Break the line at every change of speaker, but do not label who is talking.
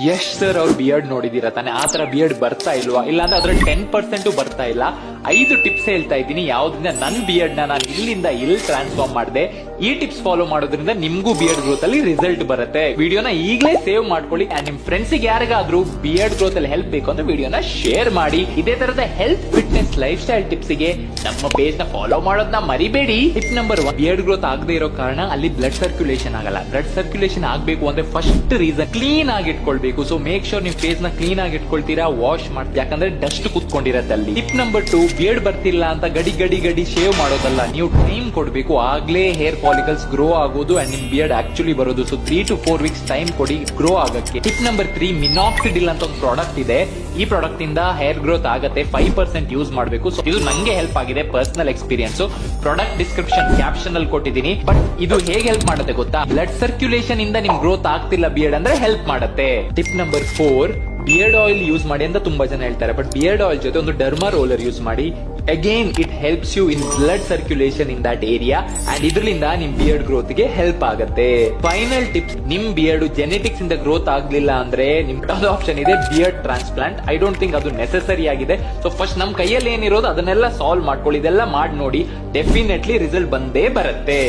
Yash sir ಅವ್ರ beard ನೋಡಿದೀರಾ ತಾನೆ, ಆ ತರ ಬಿಯರ್ಡ್ ಬರ್ತಾ ಇಲ್ವಾ? ಇಲ್ಲ ಅಂದ್ರೆ ಅದ್ರ 10% ಬರ್ತಾ ಇಲ್ಲ. 5 ಟಿಪ್ಸ್ ಹೇಳ್ತಾ ಇದ್ದೀನಿ, ಯಾವ್ದ್ರಿಂದ ನನ್ ಬಿಯರ್ಡ್ ನಾನು ಇಲ್ಲಿಂದ ಇಲ್ಲಿ ಟ್ರಾನ್ಸ್ಫಾರ್ಮ್ ಮಾಡಿದೆ. ಈ ಟಿಪ್ಸ್ ಫಾಲೋ ಮಾಡೋದ್ರಿಂದ ನಿಮ್ಗೂ ಬಿಯರ್ಡ್ ಗ್ರೋತ್ ಅಲ್ಲಿ ರಿಸಲ್ಟ್ ಬರುತ್ತೆ. ವಿಡಿಯೋನ ಈಗಲೇ ಸೇವ್ ಮಾಡ್ಕೊಳ್ಳಿ. ನಿಮ್ ಫ್ರೆಂಡ್ಸ್ ಯಾರಿಗಾದ್ರೂ ಬಿಯರ್ಡ್ ಗ್ರೋತ್ ಅಲ್ಲಿ ಹೆಲ್ಪ್ ಬೇಕು ಅಂದ್ರೆ ವಿಡಿಯೋನ ಶೇರ್ ಮಾಡಿ. ಇದೇ ತರದ health fitness life style tips ಗೆ ನಮ್ಮ ಪೇಜ್ ನ ಫಾಲೋ ಮಾಡೋದನ್ನ ಮರಿಬೇಡಿ. ಟಿಪ್ ನಂಬರ್ 1, ಬಿಯರ್ಡ್ ಗ್ರೋತ್ ಆಗದೆ ಇರೋ ಕಾರಣ ಅಲ್ಲಿ ಬ್ಲಡ್ ಸರ್ಕ್ಯುಲೇಷನ್ ಆಗಲ್ಲ. ಬ್ಲಡ್ ಸರ್ಕ್ಯುಲೇಷನ್ ಆಗ್ಬೇಕು ಅಂದ್ರೆ ಫಸ್ಟ್ ರೀಸನ್ ಕ್ಲೀನ್ ಆಗಿ ಇಟ್ಕೊಳ್ಬೇಕು. ಸೊ ಮೇಕ್ ಶೋರ್ ನೀವು ಫೇಸ್ ನ ಕ್ಲೀನ್ ಆಗಿ ಇಟ್ಕೊಳ್ತೀರಾ, ವಾಶ್ ಮಾಡಿ, ಯಾಕಂದ್ರೆ ಡಸ್ಟ್ ಕುತ್ಕೊಂಡಿರತ್ತೆ ಅಲ್ಲಿ. ಟಿಪ್ ನಂಬರ್ 2, ಬಿಯರ್ಡ್ ಬರ್ತಿಲ್ಲ ಅಂತ ಗಡಿ ಶೇವ್ ಮಾಡೋದಲ್ಲ, ನೀವು ಟೈಮ್ ಕೊಡ್ಬೇಕು. ಆಗ್ಲೇ ಹೇರ್ ಫಾಲಿಕಲ್ಸ್ ಗ್ರೋ ಆಗೋದು ಅಂಡ್ ನಿಮ್ ಬಿಯರ್ಡ್ ಆಕ್ಚುಲಿ ಬರೋದು. ಸೊ 3 to 4 weeks ಟೈಮ್ ಕೊಡಿ ಗ್ರೋ ಆಗಕ್ಕೆ. ಟಿಪ್ ನಂಬರ್ 3, ಮಿನಾಕ್ಸಿಡಿಲ್ ಅಂತ ಒಂದು ಪ್ರಾಡಕ್ಟ್ ಇದೆ. ಈ ಪ್ರಾಡಕ್ಟ್ ಇಂದ ಹೇರ್ ಗ್ರೋತ್ ಆಗತ್ತೆ. 5% ಯೂಸ್ ಮಾಡಬೇಕು. ಸೊ ಇದು ನಂಗೆ ಹೆಲ್ಪ್ ಆಗಿದೆ, personal experience. Product description caption ಅಲ್ಲಿ ಕೊಟ್ಟಿದ್ದೀನಿ. ಬಟ್ ಇದು ಹೇಗೆ ಹೆಲ್ಪ್ ಮಾಡುತ್ತೆ ಗೊತ್ತಾ? ಬ್ಲಡ್ ಸರ್ಕ್ಯುಲೇಷನ್ ಇಂದ ನಿಮ್ ಗ್ರೋತ್ ಆಗ್ತಿಲ್ಲ ಬಿಯರ್ಡ್ ಅಂದ್ರೆ ಹೆಲ್ಪ್ ಮಾಡುತ್ತೆ. Tip number 4, beard oil use ಮಾಡಿ ಅಂತ ತುಂಬಾ ಜನ ಹೇಳ್ತಾರೆ. ಬಟ್ ಬಿಯರ್ಡ್ ಆಯಿಲ್ ಜೊತೆ ಒಂದು ಡರ್ಮಾ ರೋಲರ್ ಯೂಸ್ ಮಾಡಿ. Again it helps you in blood circulation in that area and ಇದರಿಂದ ನಿಮ್ ಬಿಯರ್ಡ್ ಗ್ರೋತ್ ಗೆ ಹೆಲ್ಪ್ ಆಗುತ್ತೆ. ಫೈನಲ್ ಟಿಪ್ಸ್, ನಿಮ್ ಬಿಯರ್ಡ್ ಜೆನೆಟಿಕ್ಸ್ ಇಂದ ಗ್ರೋತ್ ಆಗ್ಲಿಲ್ಲ ಅಂದ್ರೆ ನಿಮ್ ಆಪ್ಷನ್ ಇದೆ beard transplant. I don't think ಅದು ನೆಸೆಸರಿ ಆಗಿದೆ. ಸೊ ಫಸ್ಟ್ ನಮ್ ಕೈಯಲ್ಲಿ ಏನಿರೋದು ಅದನ್ನೆಲ್ಲ ಸಾಲ್ವ್ ಮಾಡ್ಕೊಳ್ಳಿ. ಇದೆಲ್ಲ ಮಾಡಿ ನೋಡಿ, ಡೆಫಿನೆಟ್ಲಿ ರಿಸಲ್ಟ್ ಬಂದೇ ಬರುತ್ತೆ.